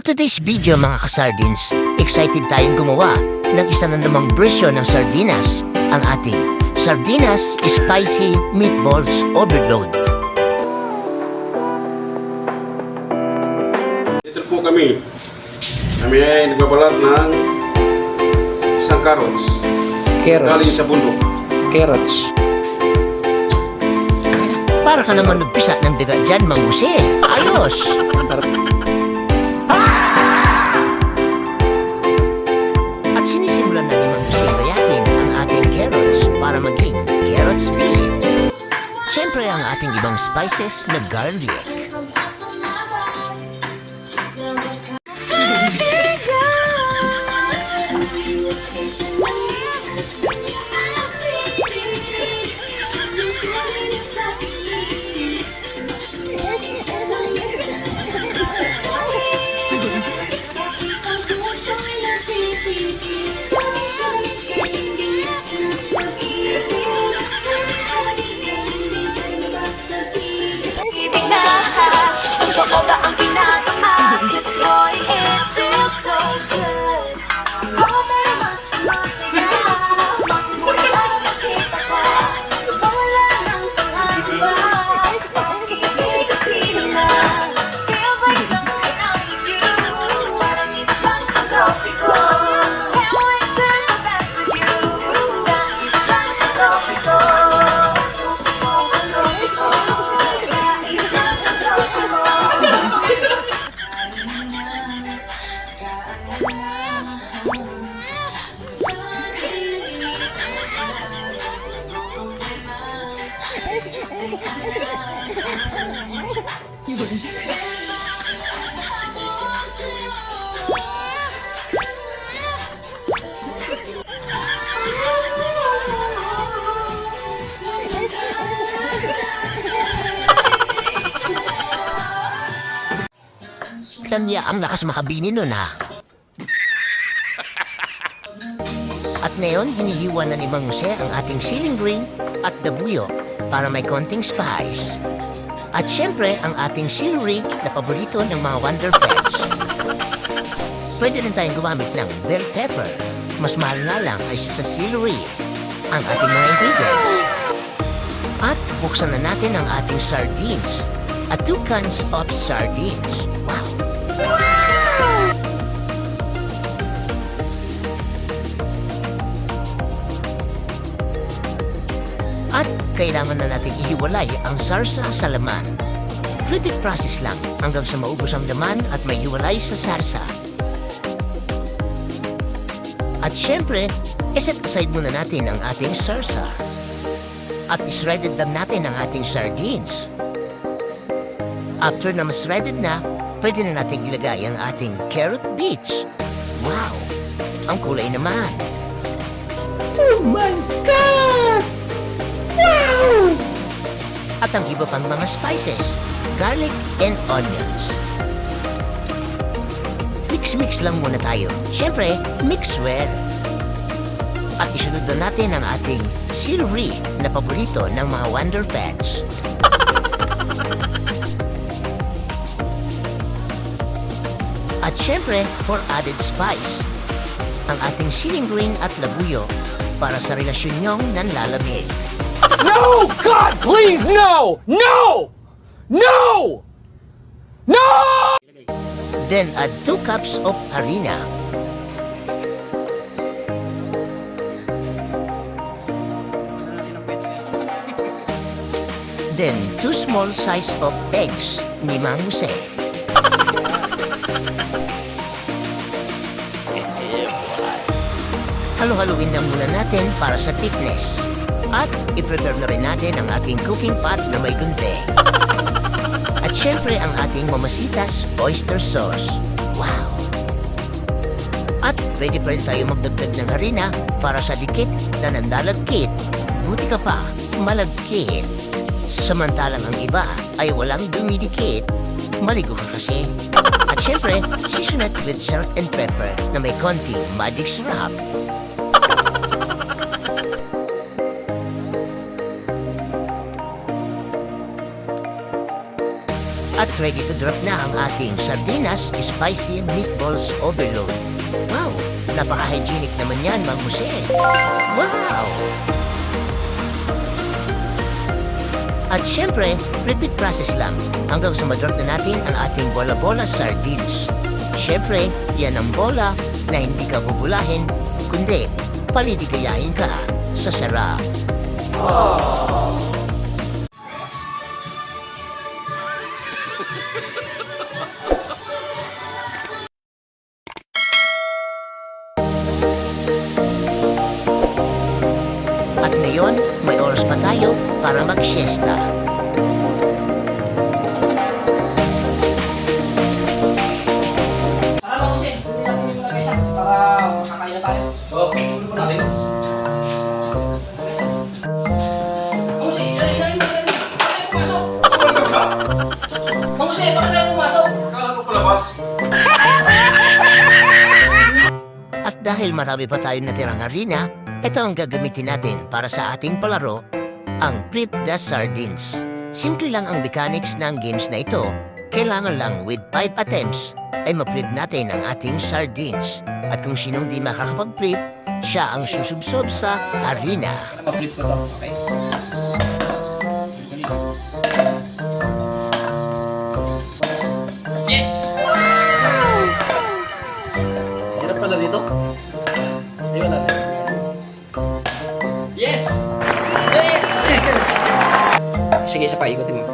For today's video mga kasardines, excited tayong gumawa ng isa na namang version ng sardinas, ang ating Sardinas Spicy Meatballs Overload. Dito po kami. Kami ay nagbabalat ng isang carrots. Galing sa bundok. Carrots. Para ka naman nagpisa ng daga dyan, Mang Jose. Ayos! At sinisimulan na ni Mang Jose gayatin ang ating carrots para maging carrots beef. Siyempre ang ating ibang spices na garlic. Kanya ang lakas makabini nun ha. At ngayon, hinihiwa na ni Mang Jose ang ating ceiling green at dabuyo para may konting spice. At syempre, ang ating celery na paborito ng mga Wonder Pets. Pwede rin tayong gumamit ng bell pepper. Mas mahal nga lang ay sa celery ang ating mga ingredients. At buksan na natin ang ating sardines. At 2 cans of sardines. Wow! At kailangan na natin ihiwalay ang sarsa sa laman. Repeat process lang hanggang sa maubos ang laman at may hiwalay sa sarsa. At syempre, iset aside muna natin ang ating sarsa. At isredded lang natin ang ating sardines. After na mas-shredded na, pwede na natin ilagay ang ating carrot bits. Wow! Ang kulay naman. Oh my God! Wow! At ang iba pang mga spices, garlic and onions. Mix-mix lang muna tayo. Siyempre, mix well. At isunod na natin ang ating celery na paborito ng mga Wonder Pets. At syempre, for added spice, ang ating ceiling green at labuyo para sa relasyon nyong nanlalamig. No! God, please, no! No! No! No! Then add 2 cups of harina. Then 2 small size of eggs ni Mang Jose. Halo-haluin na muna natin para sa thickness. At i-prepare na rin natin ang ating cooking pot na may gunte. At syempre ang ating mamasitas oyster sauce. Wow! At pwede pa rin tayo magdagdag ng harina para sa dikit na nandalagkit. Buti ka pa, malagkit. Samantalang ang iba ay walang dumidikit. Maligo ka kasi. At syempre, season it with salt and pepper na may konting magic syrup. At ready to drop na ang ating sardinas spicy meatballs overload. Wow! Napaka-hygienic naman yan, Mang Jose. Wow! At syempre, repeat process lang hanggang sa madrop na natin ang ating bola-bola sardines. Syempre, yan ang bola na hindi ka bubulahin, kundi paliligayahin ka sa sarap. At ngayon, may oras pa tayo para mag-siesta. Tara mga Jose, hindi natin yung mga mesa para makakain na tayo. So, ano po natin? Mang Jose, ilahin mo. Bakit tayo pumasok? Palabas ka? Mang Jose, bakit tayo pumasok? Kala ko palabas. At dahil marami pa tayong natirang harina, ito ang gagamitin natin para sa ating palaro, ang Prep the Sardines. Simple lang ang mechanics ng games na ito. Kailangan lang with 5 attempts ay ma-prep natin ang ating sardines. At kung sinong di makakapag-prep, siya ang susubsob sa harina. Pa-flip ko to, okay? Dito. Yes! Hirap pala dito? Di wala na. Yes! Yes! Sige, isa pa, ikutin mo.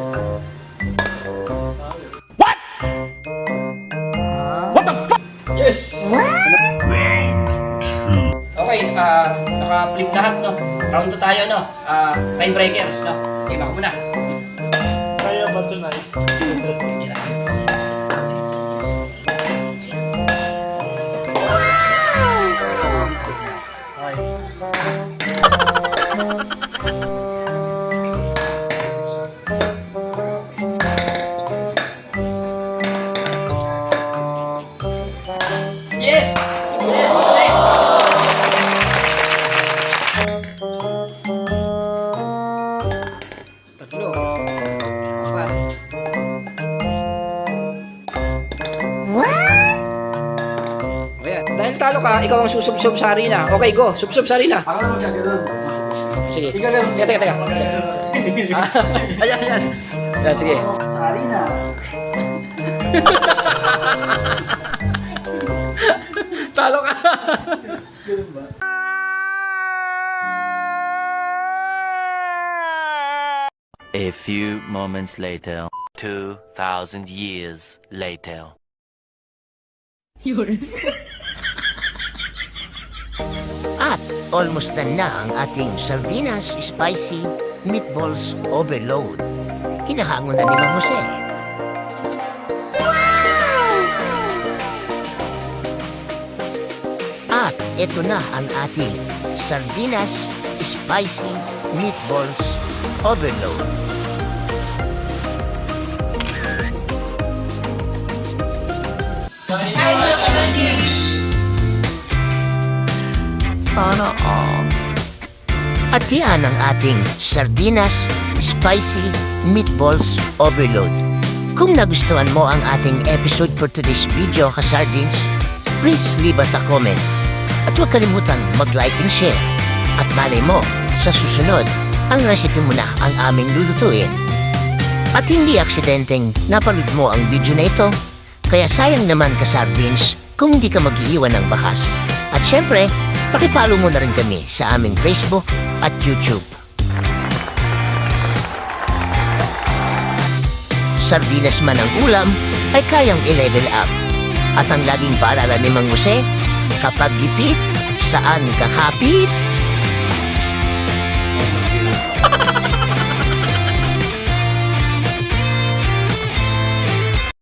Yes! Okay, naka-flip lahat, no? Round 2 tayo, no? Tiebreaker, no? Game ako muna. Kaya ba tonight? Yan na. Yes! Yes! Jose! Tatlo. Apat. Okay, dahil talo ka, ikaw ang susubsob sa harina. Okay, go. Subsob sa harina. Ako naman siya gano'n. Sige. Teka. Ayan. Yan, sige. Sa harina. Talo ka. A few moments later, 2,000 years later. At almost done na ang ating sardinas spicy meatballs overload. Hinahangon na ni Mang Jose. At ito na ang ating sardinas spicy meatballs overload. Sana all. At yan ang ating sardinas spicy meatballs overload. Kung nagustuhan mo ang ating episode for today's video, ka-sardines, please leave us a comment. At huwag kalimutan mag-like and share. At malay mo, sa susunod, ang recipe mo na ang aming lulutuin. At hindi aksidenteng napanood mo ang video na ito, kaya sayang naman ka-sardines kung hindi ka mag-iiwan ng bakas. At syempre, pakipalo mo na rin kami sa aming Facebook at YouTube. Sardinas man ang ulam ay kayang i-level up. At ang laging paalala ni Mang Jose, kapag gipit, saan kakapit?